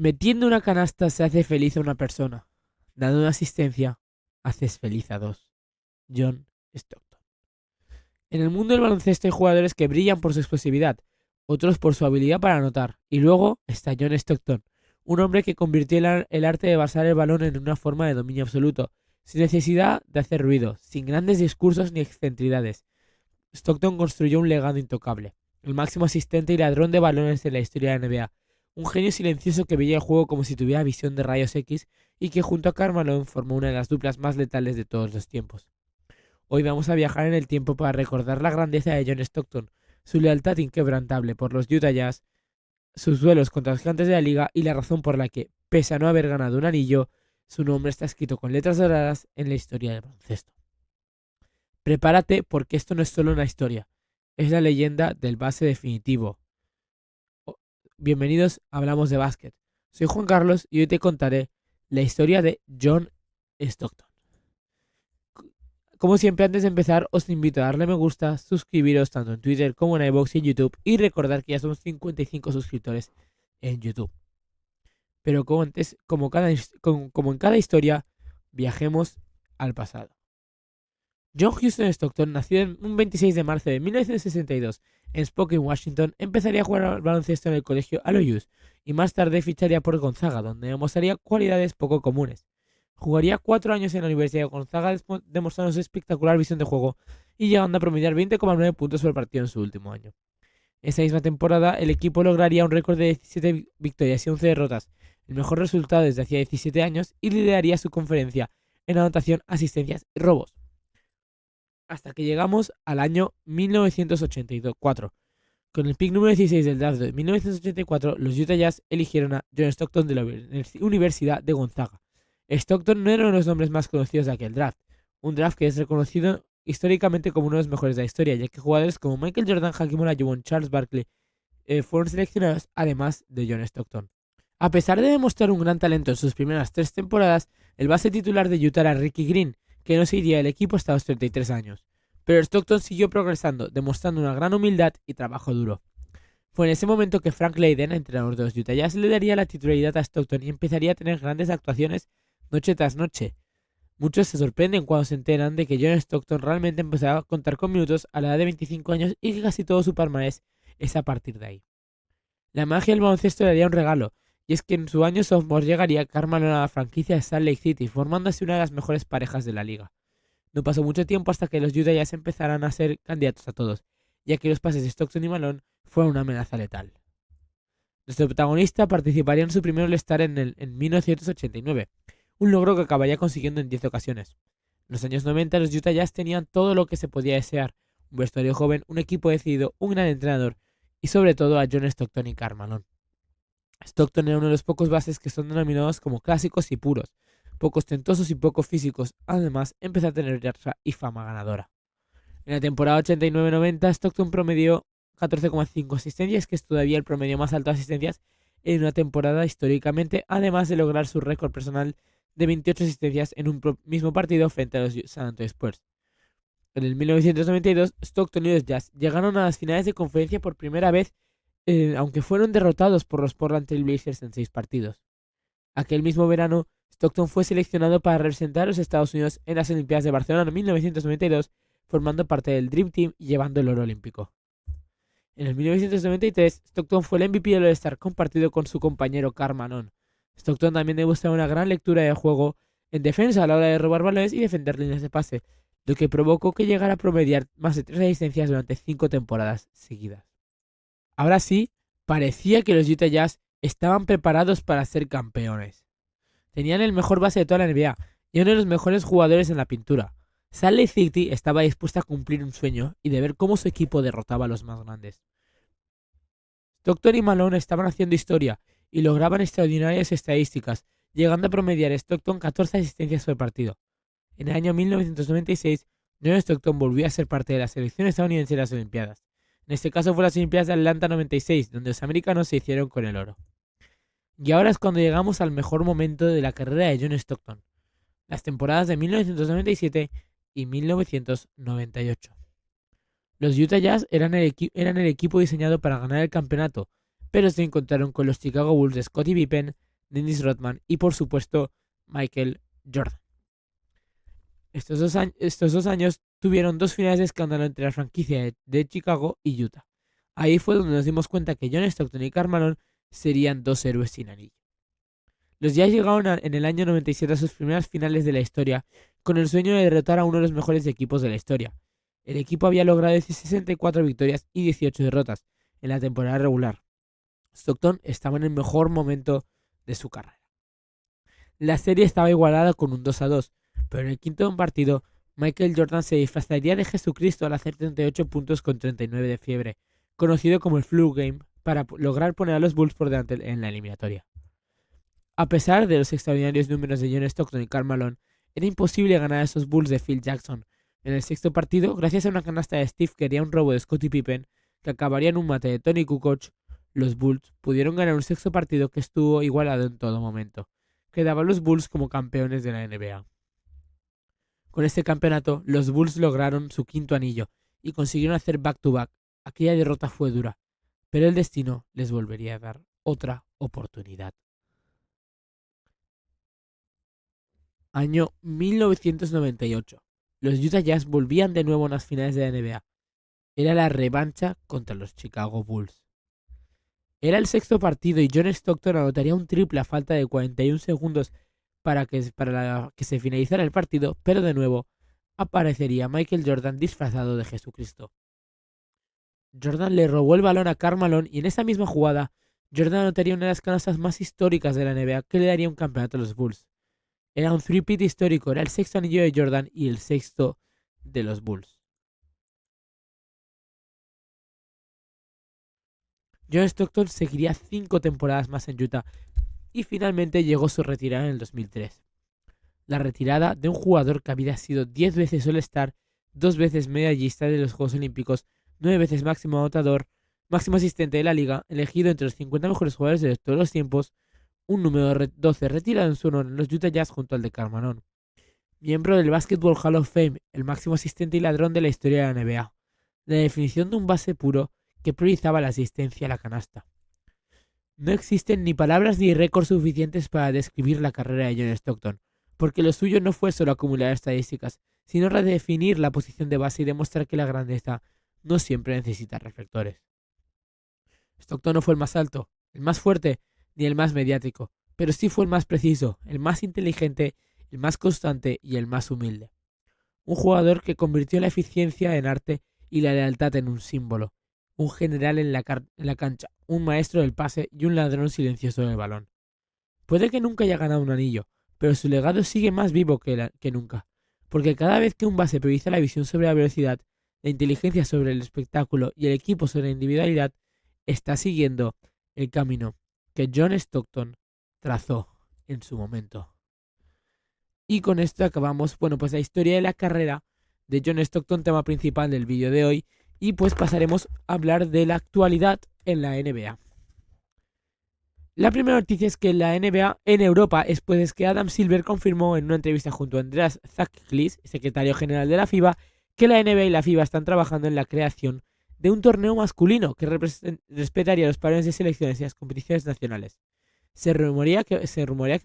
Metiendo una canasta se hace feliz a una persona. Dando una asistencia, haces feliz a dos. John Stockton. En el mundo del baloncesto hay jugadores que brillan por su explosividad, otros por su habilidad para anotar. Y luego está John Stockton, un hombre que convirtió el arte de basar el balón en una forma de dominio absoluto, sin necesidad de hacer ruido, sin grandes discursos ni excentricidades. Stockton construyó un legado intocable, el máximo asistente y ladrón de balones de la historia de la NBA, un genio silencioso que veía el juego como si tuviera visión de rayos X y que junto a Karl Malone formó una de las duplas más letales de todos los tiempos. Hoy vamos a viajar en el tiempo para recordar la grandeza de John Stockton, su lealtad inquebrantable por los Utah Jazz, sus duelos contra los gigantes de la liga y la razón por la que, pese a no haber ganado un anillo, su nombre está escrito con letras doradas en la historia del baloncesto. Prepárate porque esto no es solo una historia, es la leyenda del base definitivo. Bienvenidos a Hablamos de Básquet. Soy Juan Carlos y hoy te contaré la historia de John Stockton. Como siempre, antes de empezar, os invito a darle me gusta, suscribiros tanto en Twitter como en iVoox y en YouTube y recordar que ya somos 55 suscriptores en YouTube. Pero como antes, como en cada historia, viajemos al pasado. John Houston Stockton, nacido un 26 de marzo de 1962 en Spokane, Washington, empezaría a jugar al baloncesto en el colegio Aloysius y más tarde ficharía por Gonzaga, donde demostraría cualidades poco comunes. Jugaría 4 años en la Universidad de Gonzaga, demostrando su espectacular visión de juego y llegando a promediar 20,9 puntos por partido en su último año. Esa misma temporada, el equipo lograría un récord de 17 victorias y 11 derrotas, el mejor resultado desde hacía 17 años, y lideraría su conferencia en anotación, asistencias y robos. Hasta que llegamos al año 1984. Con el pick número 16 del draft de 1984, los Utah Jazz eligieron a John Stockton de la Universidad de Gonzaga. Stockton no era uno de los nombres más conocidos de aquel draft, un draft que es reconocido históricamente como uno de los mejores de la historia, ya que jugadores como Michael Jordan, Hakeem Olajuwon, Charles Barkley fueron seleccionados, además de John Stockton. A pesar de demostrar un gran talento en sus primeras 3 temporadas, el base titular de Utah era Ricky Green, que no se iría del equipo hasta los 33 años. Pero Stockton siguió progresando, demostrando una gran humildad y trabajo duro. Fue en ese momento que Frank Layden, entrenador de los Utah Jazz, le daría la titularidad a Stockton y empezaría a tener grandes actuaciones noche tras noche. Muchos se sorprenden cuando se enteran de que John Stockton realmente empezaba a contar con minutos a la edad de 25 años y que casi todo su palmarés es a partir de ahí. La magia del baloncesto le haría un regalo, y es que en su año sophomore llegaría Karl Malone a la franquicia de Salt Lake City, formándose una de las mejores parejas de la liga. No pasó mucho tiempo hasta que los Utah Jazz empezaran a ser candidatos a todos, ya que los pases de Stockton y Malone fueron una amenaza letal. Nuestro protagonista participaría en su primer All-Star en 1989, un logro que acabaría consiguiendo en 10 ocasiones. En los años 90 los Utah Jazz tenían todo lo que se podía desear, un vestuario joven, un equipo decidido, un gran entrenador y sobre todo a John Stockton y Karl Malone. Stockton era uno de los pocos bases que son denominados como clásicos y puros, poco ostentosos y poco físicos. Además, empezó a tener racha y fama ganadora. En la temporada 89-90, Stockton promedió 14,5 asistencias, que es todavía el promedio más alto de asistencias en una temporada históricamente, además de lograr su récord personal de 28 asistencias en un mismo partido frente a los San Antonio Spurs. En el 1992, Stockton y los Jazz llegaron a las finales de conferencia por primera vez, aunque fueron derrotados por los Portland Trail Blazers en 6 partidos. Aquel mismo verano, Stockton fue seleccionado para representar a los Estados Unidos en las Olimpiadas de Barcelona en 1992, formando parte del Dream Team y llevando el oro olímpico. En el 1993, Stockton fue el MVP del All-Star, compartido con su compañero Karl Malone. Stockton también demostró una gran lectura de juego en defensa a la hora de robar balones y defender líneas de pase, lo que provocó que llegara a promediar más de 3 asistencias durante 5 temporadas seguidas. Ahora sí, parecía que los Utah Jazz estaban preparados para ser campeones. Tenían el mejor base de toda la NBA y uno de los mejores jugadores en la pintura. Salt Lake City estaba dispuesta a cumplir un sueño y de ver cómo su equipo derrotaba a los más grandes. Stockton y Malone estaban haciendo historia y lograban extraordinarias estadísticas, llegando a promediar Stockton 14 asistencias por partido. En el año 1996, John Stockton volvió a ser parte de la selección estadounidense de las Olimpiadas. En este caso fue las Olimpiadas de Atlanta 96, donde los americanos se hicieron con el oro. Y ahora es cuando llegamos al mejor momento de la carrera de John Stockton, las temporadas de 1997 y 1998. Los Utah Jazz eran el equipo diseñado para ganar el campeonato, pero se encontraron con los Chicago Bulls de Scottie Pippen, Dennis Rodman y por supuesto Michael Jordan. Estos dos años tuvieron dos finales de escándalo entre la franquicia de Chicago y Utah. Ahí fue donde nos dimos cuenta que John Stockton y Karl Malone serían dos héroes sin anillo. Los Jazz llegaron en el año 97 a sus primeras finales de la historia con el sueño de derrotar a uno de los mejores equipos de la historia. El equipo había logrado 64 victorias y 18 derrotas en la temporada regular. Stockton estaba en el mejor momento de su carrera. La serie estaba igualada con un 2-2, pero en el quinto partido Michael Jordan se disfrazaría de Jesucristo al hacer 38 puntos con 39 de fiebre, conocido como el Flu Game, para lograr poner a los Bulls por delante en la eliminatoria. A pesar de los extraordinarios números de John Stockton y Karl Malone, era imposible ganar a esos Bulls de Phil Jackson. En el sexto partido, gracias a una canasta de Steve Kerr y a un robo de Scottie Pippen, que acabaría en un mate de Tony Kukoc, los Bulls pudieron ganar un sexto partido que estuvo igualado en todo momento. Quedaban los Bulls como campeones de la NBA. Con este campeonato, los Bulls lograron su quinto anillo y consiguieron hacer back-to-back. Aquella derrota fue dura, pero el destino les volvería a dar otra oportunidad. Año 1998. Los Utah Jazz volvían de nuevo a las finales de la NBA. Era la revancha contra los Chicago Bulls. Era el sexto partido y John Stockton anotaría un triple a falta de 41 segundos para que se finalizara el partido, pero de nuevo aparecería Michael Jordan disfrazado de Jesucristo. Jordan le robó el balón a Karl Malone y en esa misma jugada Jordan anotaría una de las canastas más históricas de la NBA que le daría un campeonato a los Bulls. Era un three-peat histórico, era el sexto anillo de Jordan y el sexto de los Bulls. John Stockton seguiría 5 temporadas más en Utah y finalmente llegó su retirada en el 2003. La retirada de un jugador que había sido 10 veces All-Star, 2 veces medallista de los Juegos Olímpicos, 9 veces máximo anotador, máximo asistente de la liga, elegido entre los 50 mejores jugadores de todos los tiempos, un número 12 retirado en su honor en los Utah Jazz junto al de Karl Malone. Miembro del Basketball Hall of Fame, el máximo asistente y ladrón de la historia de la NBA. La definición de un base puro que priorizaba la asistencia a la canasta. No existen ni palabras ni récords suficientes para describir la carrera de John Stockton, porque lo suyo no fue solo acumular estadísticas, sino redefinir la posición de base y demostrar que la grandeza no siempre necesita reflectores. Stockton no fue el más alto, el más fuerte, ni el más mediático, pero sí fue el más preciso, el más inteligente, el más constante y el más humilde. Un jugador que convirtió la eficiencia en arte y la lealtad en un símbolo, un general en la cancha, un maestro del pase y un ladrón silencioso del balón. Puede que nunca haya ganado un anillo, pero su legado sigue más vivo que nunca, porque cada vez que un base prioriza la visión sobre la velocidad, la inteligencia sobre el espectáculo y el equipo sobre la individualidad, está siguiendo el camino que John Stockton trazó en su momento. Y con esto acabamos, pues la historia de la carrera de John Stockton, tema principal del vídeo de hoy, y pues pasaremos a hablar de la actualidad en la NBA. La primera noticia es que la NBA en Europa es que Adam Silver confirmó en una entrevista junto a Andreas Zaklis, secretario general de la FIBA, que la NBA y la FIBA están trabajando en la creación de un torneo masculino que respetaría los patrones de selecciones y las competiciones nacionales. Se rumorea que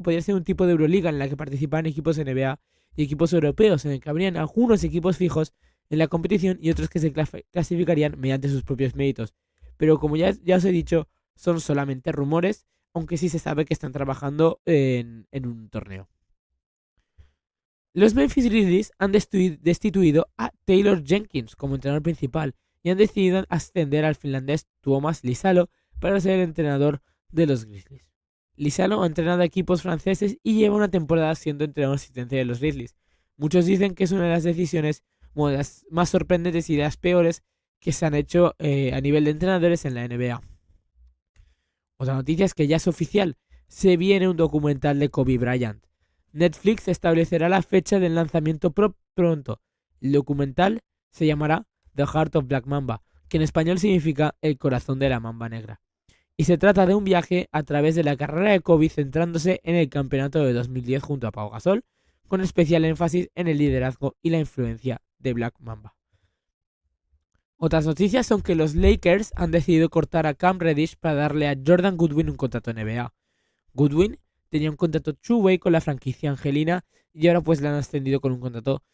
podría ser un tipo de Euroliga en la que participaran equipos NBA y equipos europeos, en el que habrían algunos equipos fijos en la competición y otros que se clasificarían mediante sus propios méritos. Pero como ya os he dicho, son solamente rumores, aunque sí se sabe que están trabajando en un torneo. Los Memphis Grizzlies han destituido a Taylor Jenkins como entrenador principal y han decidido ascender al finlandés Tuomas Lisalo para ser el entrenador de los Grizzlies. Lisalo ha entrenado a equipos franceses y lleva una temporada siendo entrenador asistente de los Grizzlies. Muchos dicen que es una de las decisiones las más sorprendentes y las peores que se han hecho a nivel de entrenadores en la NBA. Otra noticia es que ya es oficial, se viene un documental de Kobe Bryant. Netflix establecerá la fecha del lanzamiento pronto. El documental se llamará The Heart of Black Mamba, que en español significa El corazón de la mamba negra. Y se trata de un viaje a través de la carrera de Kobe centrándose en el campeonato de 2010 junto a Pau Gasol, con especial énfasis en el liderazgo y la influencia de Black Mamba. Otras noticias son que los Lakers han decidido cortar a Cam Reddish para darle a Jordan Goodwin un contrato NBA. Goodwin tenía un contrato two-way con la franquicia angelina y ahora pues le han ascendido con un contrato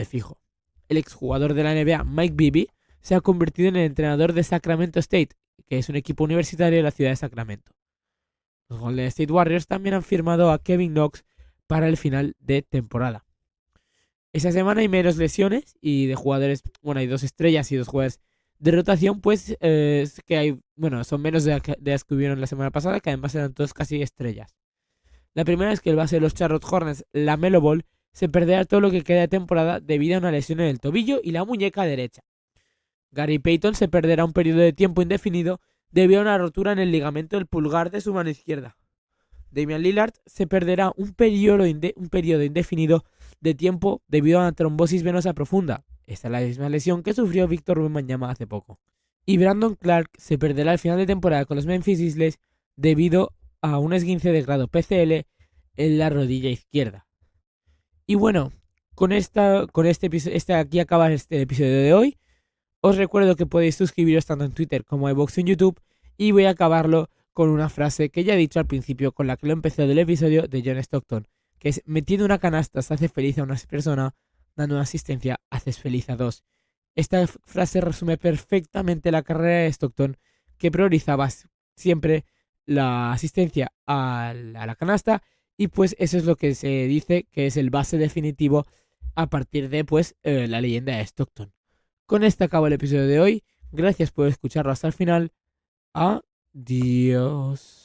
fijo. El exjugador de la NBA, Mike Bibby, se ha convertido en el entrenador de Sacramento State, que es un equipo universitario de la ciudad de Sacramento. Los Golden State Warriors también han firmado a Kevin Knox para el final de temporada. Esa semana hay menos lesiones y de jugadores, bueno, hay 2 estrellas y 2 jugadores de rotación, pues que hay, bueno, son menos de las que hubieron la semana pasada, que además eran todos casi estrellas. La primera es que el base de los Charlotte Hornets, LaMelo Ball, se perderá todo lo que queda de temporada debido a una lesión en el tobillo y la muñeca derecha. Gary Payton se perderá un periodo de tiempo indefinido debido a una rotura en el ligamento del pulgar de su mano izquierda. Damian Lillard se perderá un periodo indefinido de tiempo debido a una trombosis venosa profunda. Esta es la misma lesión que sufrió Víctor Wembanyama hace poco. Y Brandon Clark se perderá el final de temporada con los Memphis Grizzlies debido a un esguince de grado PCL en la rodilla izquierda. Y bueno, aquí acaba este episodio de hoy. Os recuerdo que podéis suscribiros tanto en Twitter como en iVoox y en YouTube. Y voy a acabarlo con una frase que ya he dicho al principio, con la que lo empecé del episodio de John Stockton, que es: metiendo una canasta se hace feliz a una persona, dando una asistencia haces feliz a 2. Esta frase resume perfectamente la carrera de Stockton, que priorizaba siempre la asistencia a la canasta, y pues eso es lo que se dice que es el base definitivo a partir de pues la leyenda de Stockton. Con esto acabo el episodio de hoy. Gracias por escucharlo hasta el final. Adiós.